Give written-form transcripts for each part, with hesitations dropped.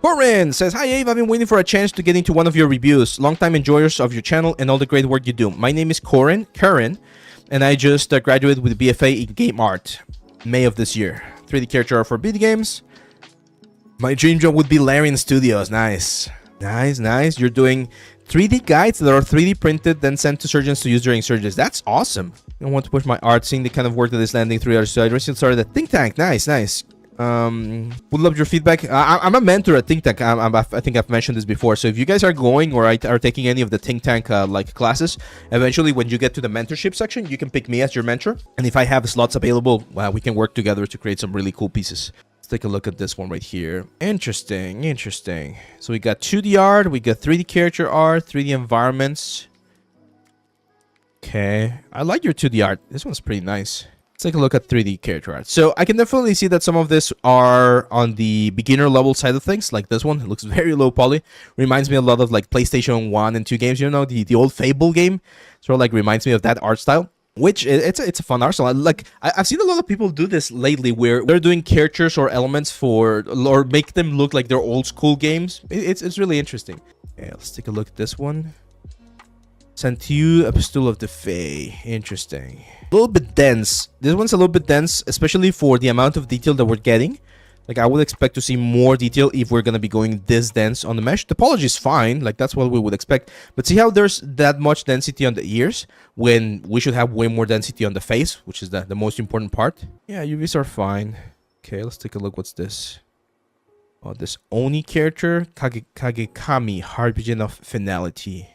Corryn says, "Hi Abe, I've been waiting for a chance to get into one of your reviews. Longtime enjoyers of your channel and all the great work you do. My name is Corryn, and I just graduated with a BFA in game art, May of this year. 3D character art for video games. My dream job would be Larian Studios." Nice. Nice. You're doing 3D guides that are 3D printed, then sent to surgeons to use during surgeries. That's awesome. I want to push my art, seeing the kind of work that is landing through others. So I recently started at Think Tank. Nice. Would love your feedback. I'm a mentor at Think Tank. I think I've mentioned this before. So if you guys are going or are taking any of the Think Tank like classes, eventually when you get to the mentorship section, you can pick me as your mentor. And if I have slots available, we can work together to create some really cool pieces. Let's take a look at this one right here. Interesting. So we got 2D art, we got 3D character art, 3D environments. Okay, I like your 2D art. This one's pretty nice. Let's take a look at 3D character art. So I can definitely see that some of this are on the beginner level side of things, like this one. It looks very low poly. Reminds me a lot of like PlayStation 1 and 2 games, you know, the old Fable game. Sort of like reminds me of that art style, which it's a fun art style. Like I've seen a lot of people do this lately where they're doing characters or elements or make them look like they're old school games. It's really interesting. Okay, let's take a look at this one. Santiu Epistle of the Fae. Interesting. A little bit dense. This one's a little bit dense, especially for the amount of detail that we're getting. Like, I would expect to see more detail if we're going to be going this dense on the mesh. The topology is fine. Like, that's what we would expect. But see how there's that much density on the ears when we should have way more density on the face, which is the most important part? Yeah, UVs are fine. Okay, let's take a look. What's this? Oh, this Oni character. Kagekami, Hard Vision of Finality.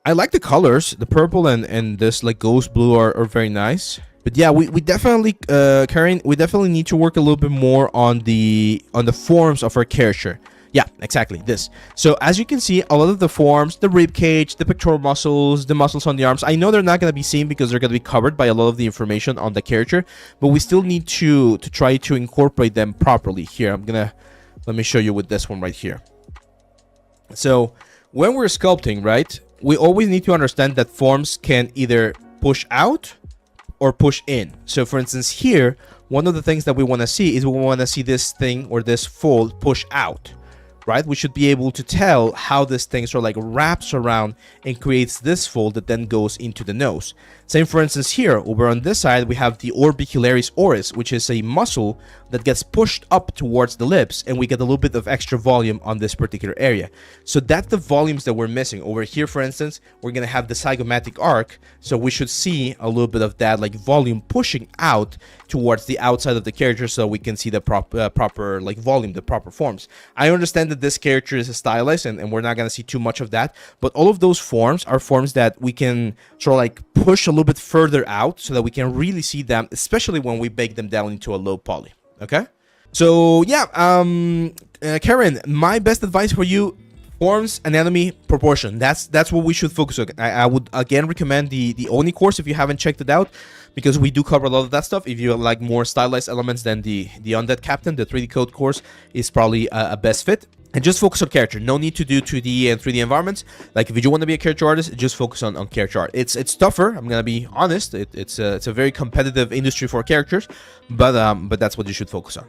I like the colors. The purple and this like ghost blue are very nice. But yeah, we definitely, Corryn, we definitely need to work a little bit more on the forms of our character. Yeah, exactly, this. So as you can see, a lot of the forms, the rib cage, the pectoral muscles, the muscles on the arms, I know they're not going to be seen because they're going to be covered by a lot of the information on the character, but we still need to try to incorporate them properly. Here, let me show you with this one right here. So when we're sculpting, right, we always need to understand that forms can either push out or push in. So for instance here, one of the things that we want to see is we want to see this thing or this fold push out, right? We should be able to tell how this thing sort of like wraps around and creates this fold that then goes into the nose. Same for instance here, over on this side, we have the orbicularis oris, which is a muscle that gets pushed up towards the lips, and we get a little bit of extra volume on this particular area. So that's the volumes that we're missing. Over here, for instance, we're going to have the zygomatic arc, so we should see a little bit of that like volume pushing out towards the outside of the character so we can see the proper like volume, the proper forms. I understand that this character is stylized and we're not going to see too much of that, but all of those forms are forms that we can sort of like push a little bit further out so that we can really see them, especially when we bake them down into a low poly. Okay, so yeah, Corryn, my best advice for you: forms, anatomy, proportion. That's what we should focus on. I would again recommend the Oni course if you haven't checked it out, because we do cover a lot of that stuff. If you like more stylized elements, then the Undead Captain, the 3D Code course, is probably a best fit. And just focus on character. No need to do 2D and 3D environments. Like if you do want to be a character artist, just focus on character art. It's tougher. I'm gonna be honest. It's a very competitive industry for characters, but that's what you should focus on.